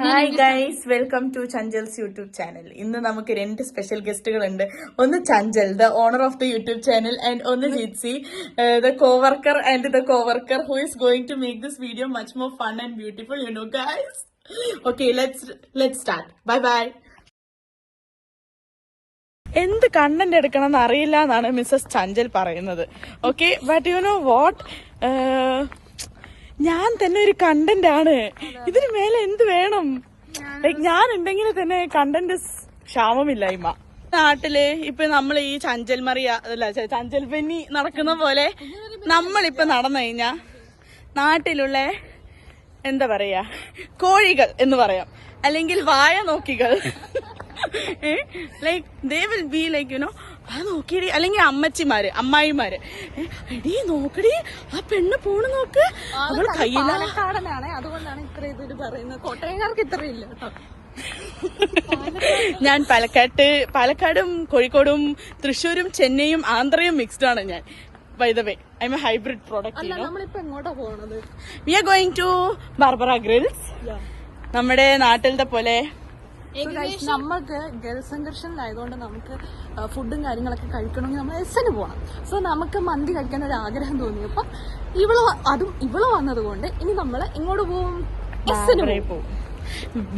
Hi guys, welcome to Chanchal's YouTube channel. ഇന്ന് നമുക്ക് 2 special ഗസ്റ്റുകളുണ്ട്. ഒന്ന് Chanchal, the owner of the YouTube channel, and ഒന്ന് Jitsi, the coworker and the coworker who is going to make this video much more fun and beautiful, you know guys. Okay, let's start. Bye bye. എന്ത് content എടുക്കണം എന്ന് അറിയില്ല എന്നാണ് Mrs Chanchal പറയുന്നത്. Okay, but you know what, ഞാൻ തന്നെ ഒരു content ആണ്. ഇതിന് മേലെ എന്ത് വേണം? ലൈക് ഞാൻ ഉണ്ടെങ്കിൽ തന്നെ കണ്ടന്റ് ക്ഷാമമില്ലായ്മ. നാട്ടില് ഇപ്പൊ നമ്മൾ ഈ ചഞ്ചൽ മറിയ അല്ല ചഞ്ചൽ പെന്നി നടക്കുന്ന പോലെ നമ്മളിപ്പൊ നടന്നു കഴിഞ്ഞാ നാട്ടിലുള്ള എന്താ പറയാ കോഴികൾ എന്ന് പറയാം, അല്ലെങ്കിൽ വായ നോക്കികൾ. Like they will be like you know, ആ നോക്കിയടി, അല്ലെങ്കിൽ അമ്മച്ചിമാര് അമ്മായിമാര്, എടീ നോക്കടി ആ പെണ്ണ് പോണ് നോക്ക്, അവൾ കയ്യിലാണ്. അതുകൊണ്ടാണ് ഇത്ര ഇത് പറയുന്നത്. കോട്ടയംകാർക്ക് ഇത്രയില്ല കേട്ടോ. ഞാൻ പാലക്കാടും കോഴിക്കോടും തൃശ്ശൂരും ചെന്നൈയും ആന്ധ്രയും മിക്സ്ഡ് ആണ് ഞാൻ. By the way, I am a hybrid product. നമ്മളിപ്പോ എങ്ങോട്ടാ പോണത്? We are going to Barbara Grills. നമ്മുടെ നാട്ടിലത്തെ പോലെ നമുക്ക് ജലസംഘർഷനിലായതുകൊണ്ട് നമുക്ക് ഫുഡും കാര്യങ്ങളൊക്കെ കഴിക്കണമെങ്കിൽ നമ്മൾ എസ്സിന് പോകണം. സോ നമുക്ക് മന്തി കഴിക്കാൻ ഒരു ആഗ്രഹം തോന്നിയപ്പോ ഇവള് വന്നത് കൊണ്ട് ഇനി നമ്മൾ എങ്ങോട്ട് പോകും? എസ്സിന് പോകും.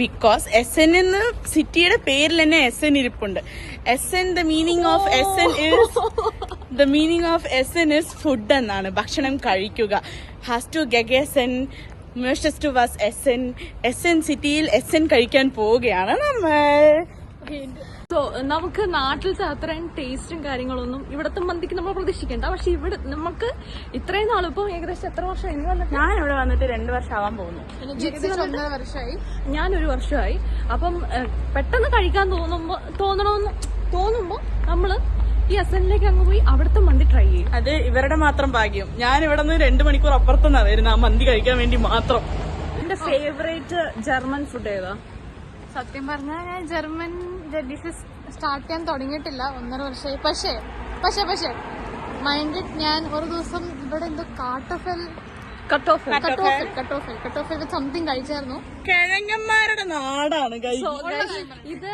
ബിക്കോസ് എസ് എൻ എന്ന് സിറ്റിയുടെ പേരിൽ തന്നെ എസ് എൻ ഇരിപ്പുണ്ട്. Essen the meaning of Essen is food എന്നാണ്, ഭക്ഷണം കഴിക്കുക. ഹാസ് ടു ഗഗേസൻ ടു വാസ് എസ് എൻ സിറ്റിയിൽ എസ് എൻ കഴിക്കാൻ പോവുകയാണ് നമ്മൾ. സോ നമുക്ക് നാട്ടിലത്തെ അത്രയും ടേസ്റ്റും കാര്യങ്ങളൊന്നും ഇവിടത്തെ മന്തിക്ക് നമ്മൾ പ്രതീക്ഷിക്കണ്ട. പക്ഷെ ഇവിടെ നമുക്ക് ഇത്രയും നാളും ഇപ്പം ഏകദേശം എത്ര വർഷമായി? ഞാൻ ഇവിടെ വന്നിട്ട് 2 വർഷം ആവാൻ പോകുന്നു. 1.5 വർഷമായി. ഞാൻ 1 വർഷമായി. അപ്പം പെട്ടെന്ന് കഴിക്കാൻ തോന്നുമ്പോ നമ്മള് ഈ എസ്എനിലേക്ക് അങ്ങ് പോയി അവിടുത്തെ മന്തി ട്രൈ ചെയ്യും. അത് ഇവരുടെ മാത്രം ഭാഗ്യം. ഞാൻ ഇവിടെ നിന്ന് 2 മണിക്കൂർ അപ്പുറത്തുനിന്നാ വരുന്നത് ആ മന്തി കഴിക്കാൻ വേണ്ടി മാത്രം. എന്റെ ഫേവറേറ്റ് ജർമ്മൻ ഫുഡ് ഏതാ? സത്യം പറഞ്ഞാൽ ഞാൻ ജർമ്മൻ ഡിഷസ് സ്റ്റാർട്ട് ചെയ്യാൻ തുടങ്ങിയിട്ടില്ല, 1.5 വർഷമായി. പക്ഷേ മൈൻഡിൽ ഞാൻ ഒരു ദിവസം ഇവിടെ എന്തോ കട്ടോഫൽ സംതിങ് കഴിച്ചായിരുന്നു. കിഴങ്ങന്മാരുടെ നാടാണ്. ഇത്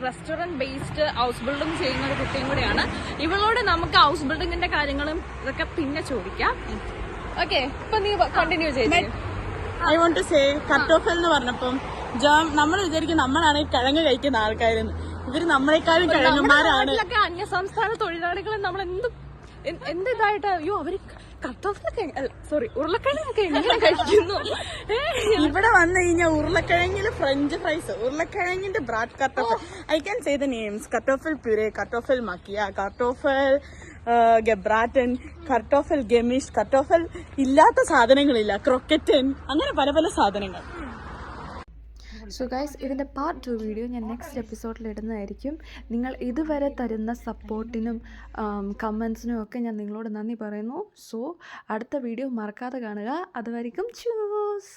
റെസ്റ്റോറന്റ് ബേസ്ഡ് ഹൗസ് ബിൽഡിംഗ് ചെയ്യുന്ന ഒരു കുട്ടിയും കൂടെയാണ്. ഇവളോട് നമുക്ക് ഹൗസ് ബിൽഡിങ്ങിന്റെ കാര്യങ്ങളും ഇതൊക്കെ പിന്നെ ചോദിക്കാം. ഓക്കെ, ഇപ്പൊ നീ കണ്ടിന്യൂ ചെയ്തേ. ഐ വോണ്ട് ടു സേ, കട്ടോഫൽ എന്ന് പറഞ്ഞപ്പം നമ്മൾ വിചാരിക്കും നമ്മളാണ് കിഴങ്ങ് കഴിക്കുന്ന ആൾക്കാരെന്ന്. ഇവര് നമ്മളെക്കാളും കിഴങ്ങന്മാരാണ്. അന്യ സംസ്ഥാന തൊഴിലാളികളെ നമ്മൾ എന്ത് ഇതായിട്ട്, അയ്യോ അവര് കട്ടോഫലൊക്കെ ഉരുളക്കിഴങ്ങൊക്കെ എങ്ങനെ കഴിക്കുന്നു. ഇവിടെ വന്നു കഴിഞ്ഞാൽ ഉരുളക്കിഴങ്ങില് ഫ്രഞ്ച് ഫ്രൈസ്, ഉരുളക്കിഴങ്ങിന്റെ ബ്രാഡ് കട്ടോഫൽ, I can say the names: കട്ടോഫൽ പ്യൂരേ, കട്ടോഫൽ മക്കിയ, കട്ടോഫൽ ഗബ്രാറ്റൻ, കട്ടോഫൽ ഗെമിഷ്, കട്ടോഫൽ ഇല്ലാത്ത സാധനങ്ങളില്ല, ക്രൊക്കറ്റൻ, അങ്ങനെ പല പല സാധനങ്ങൾ. സോ ഗൈസ്, ഇതിൻ്റെ പാർട്ട് 2 വീഡിയോ ഞാൻ നെക്സ്റ്റ് എപ്പിസോഡിൽ ഇടുന്നതായിരിക്കും. നിങ്ങൾ ഇതുവരെ തരുന്ന സപ്പോർട്ടിനും കമൻസിനും ഒക്കെ ഞാൻ നിങ്ങളോട് നന്ദി പറയുന്നു. സോ അടുത്ത വീഡിയോ മറക്കാതെ കാണുക. അതുവരെയും ചൂസ്.